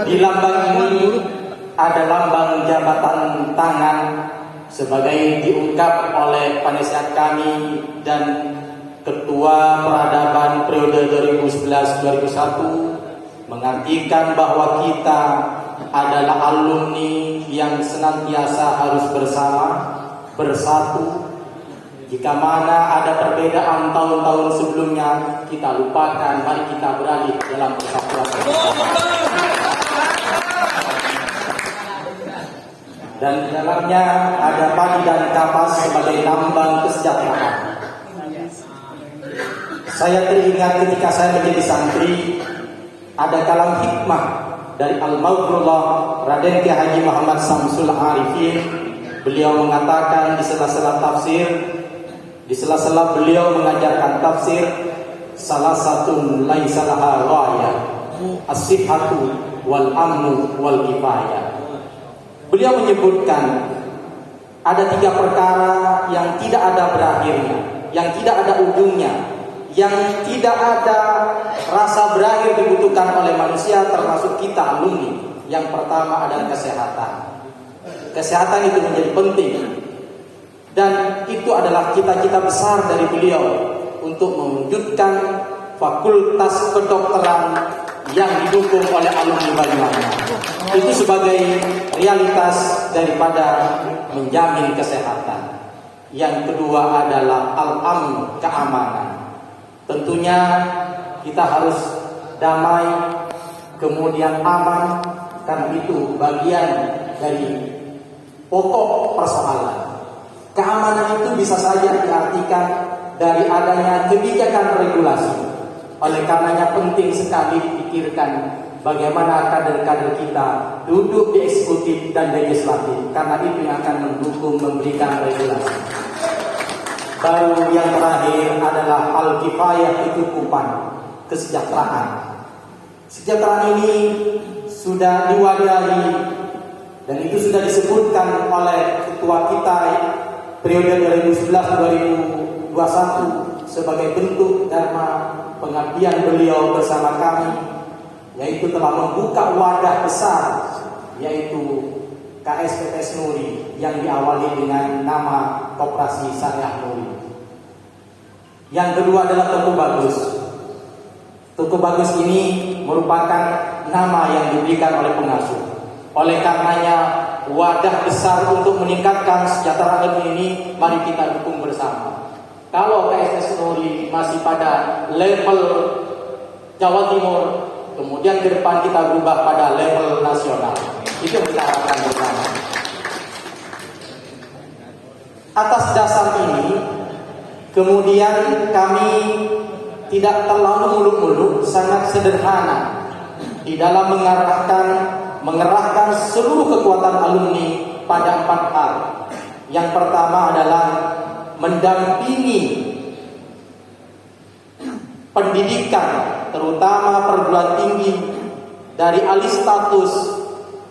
Di lambang ini ada lambang jabatan tangan sebagai diungkap oleh penasihat kami dan Ketua Peradaban periode 2011-2001 mengartikan bahwa kita adalah alumni yang senantiasa harus bersatu. Jika mana ada perbedaan tahun-tahun sebelumnya, kita lupakan, mari kita beralih dalam persatuan. Dan di dalamnya ada padi dan kapas sebagai lambang kesejahteraan. Saya teringat ketika saya menjadi santri, ada kalam hikmah dari Al-Maghfurullah Raden Kiai Haji Muhammad Samsul Arifin. Beliau mengatakan di sela-sela tafsir, di sela-sela beliau mengajarkan tafsir, salah satu laisa laha ghaya as-sihhatu wal amnu wal kifayah. Beliau menyebutkan ada 3 perkara yang tidak ada berakhirnya, yang tidak ada ujungnya, yang tidak ada rasa berakhir dibutuhkan oleh manusia, termasuk kita alumni. Yang pertama adalah kesehatan. Kesehatan itu menjadi penting, dan itu adalah cita-cita besar dari beliau untuk mewujudkan fakultas kedokteran yang didukung oleh alumni Banyuwangi. Itu sebagai realitas daripada menjamin kesehatan. Yang kedua adalah al-amn, keamanan. Tentunya kita harus damai, kemudian aman, karena itu bagian dari pokok persoalan. Keamanan itu bisa saja diartikan dari adanya kebijakan regulasi. Oleh karenanya penting sekali dipikirkan bagaimana kader-kader kita duduk di eksekutif dan legislatif, karena itu yang akan mendukung memberikan regulasi. Baru yang terakhir adalah al-kifayah, kecukupan, kesejahteraan. Kesejahteraan ini sudah diwadahi dan itu sudah disebutkan oleh ketua kita periode 2011-2021 sebagai bentuk dharma pengabdian beliau bersama kami, yaitu telah membuka wadah besar, yaitu KSPTS Nuri yang diawali dengan nama Koperasi Syariah Nuri. Yang kedua adalah Toko Bagus. Toko Bagus ini merupakan nama yang diberikan oleh pengasuh. Oleh karenanya wadah besar untuk meningkatkan kesejahteraan ini mari kita dukung bersama. Kalau KSPTS Nuri masih pada level Jawa Timur, kemudian ke depan kita berubah pada level nasional. Itu yang kita harapkan bersama. Atas dasar ini, kemudian kami tidak terlalu muluk-muluk, sangat sederhana di dalam mengerahkan seluruh kekuatan alumni pada 4 hal. Yang pertama adalah mendampingi pendidikan, terutama perguruan tinggi dari alih status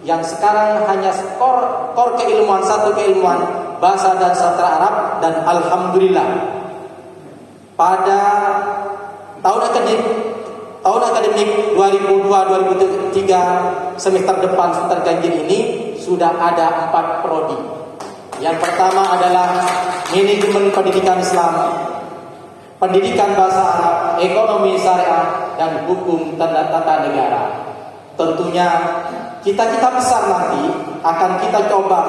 yang sekarang hanya skor keilmuan, 1 keilmuan bahasa dan sastra Arab, dan alhamdulillah pada tahun akademik 2002-2003 semester depan, semester ganjil ini sudah ada 4 prodi. Yang pertama adalah manajemen pendidikan Islam, pendidikan bahasa Arab, ekonomi syariah, dan hukum tata negara. Tentunya cita-cita besar nanti akan kita coba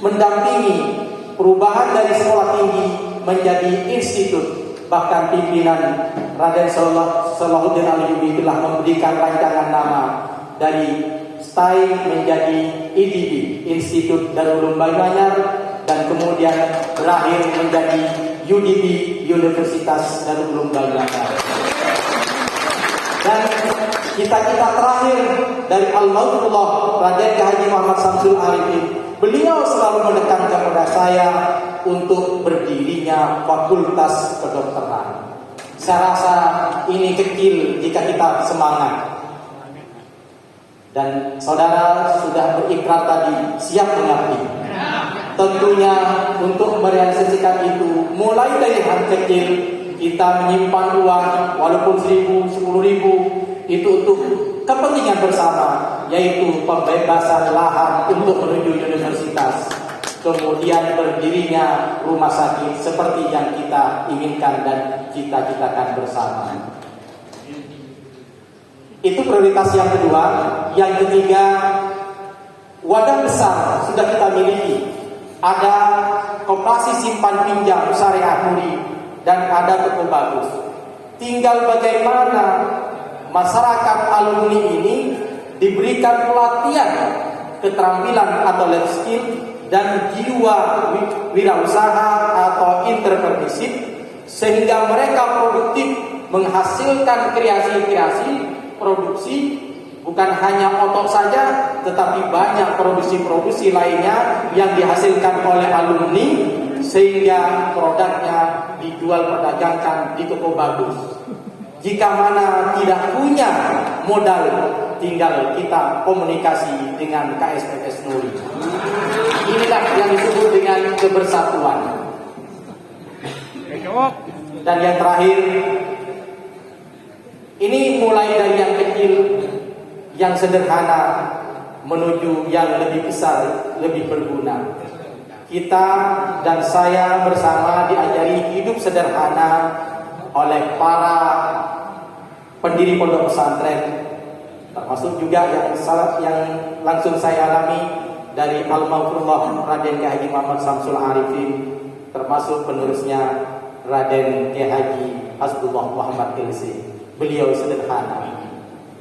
mendampingi perubahan dari sekolah tinggi menjadi institut. Bahkan pimpinan Raden Salahuddin Ayyubi telah memberikan rancangan nama dari STAI menjadi IDB, Institut Darul Ulum Banyuanyar, dan kemudian berakhir menjadi UDB, Universitas Darul Ulum Banyuanyar. Dan cita-cita terakhir dari Al-Maghfurullah Raden Kiai Haji Muhammad Samsul Arifin, beliau selalu menekan kepada saya untuk berdirinya fakultas kedokteran. Saya rasa ini kecil jika kita semangat. Dan saudara sudah berikrar tadi siap mengabdi. Tentunya untuk merealisasikan itu mulai dari hal kecil kita menyimpan uang walaupun 1.000, 10.000 itu untuk kepentingan bersama, yaitu pembebasan lahan untuk menuju universitas, kemudian berdirinya rumah sakit seperti yang kita inginkan dan cita-citakan bersama. Itu prioritas yang kedua. Yang ketiga, wadah besar sudah kita miliki. Ada koperasi simpan pinjam syariah Nuri dan ada toko bagus. Tinggal bagaimana masyarakat alumni ini diberikan pelatihan keterampilan atau life skill dan jiwa wirausaha atau entrepreneurship sehingga mereka produktif menghasilkan kreasi-kreasi produksi, bukan hanya otot saja tetapi banyak produksi-produksi lainnya yang dihasilkan oleh alumni sehingga produknya dijual perdagangkan di toko bagus. Jika mana tidak punya modal, tinggal kita komunikasi dengan KSPS Nuri. Inilah yang disebut dengan kebersatuan. Dan yang terakhir, ini mulai dari yang kecil, yang sederhana menuju yang lebih besar, lebih berguna. Kita dan saya bersama diajari hidup sederhana oleh para pendiri pondok pesantren, termasuk juga yang langsung saya alami dari Al-Maghfurullah Raden Kiai Haji Muhammad Samsul Arifin, termasuk penerusnya Raden Kiai Haji Hasbullah Muhammad Ilsi. Beliau sederhana.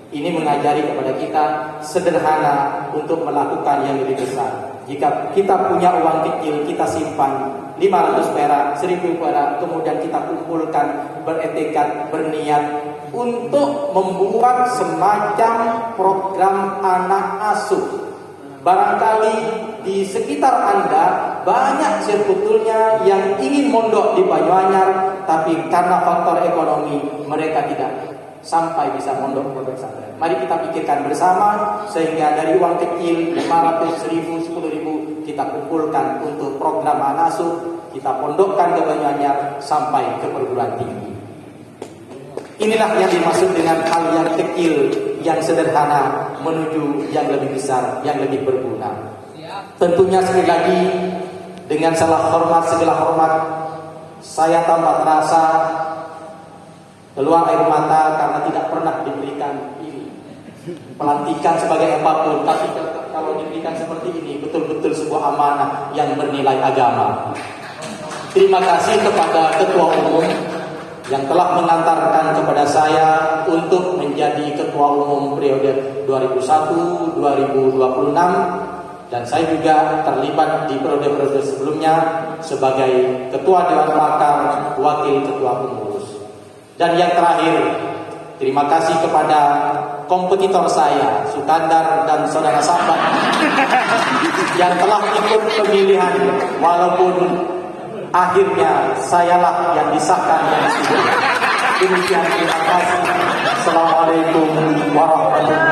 Ini mengajari kepada kita sederhana untuk melakukan yang lebih besar. Jika kita punya uang kecil, kita simpan 500 perak, 1.000 perak, kemudian kita kumpulkan, beretikat, berniat untuk membuat semacam program anak asuh. Barangkali di sekitar Anda banyak sebetulnya yang ingin mondok di Banyuanyar, tapi karena faktor ekonomi mereka tidak sampai bisa mondok pondok pesantren. Mari kita pikirkan bersama sehingga dari uang kecil 500, 1.000, 10.000 kita kumpulkan untuk program anak asuh, kita pondokkan ke Banyuanyar sampai ke perguruan tinggi. Inilah yang dimaksud dengan hal yang kecil, yang sederhana menuju yang lebih besar, yang lebih berguna. Tentunya sekali lagi dengan segala hormat, saya tambah terasa keluar air mata karena tidak pernah diberikan ini pelantikan sebagai apapun, tapi kalau diberikan seperti ini betul-betul sebuah amanah yang bernilai agama. Terima kasih kepada Ketua Umum yang telah mengantarkan kepada saya untuk menjadi Ketua Umum periode 2001-2026, dan saya juga terlibat di periode-periode sebelumnya sebagai Ketua Dewan Pakar, Wakil Ketua Pengurus. Dan yang terakhir, terima kasih kepada kompetitor saya, Sukandar dan saudara Sambat yang telah ikut pemilihan, walaupun akhirnya sayalah yang disahkan yang sudah. Demikian, terima kasih. Assalamualaikum warahmatullahi wabarakatuh.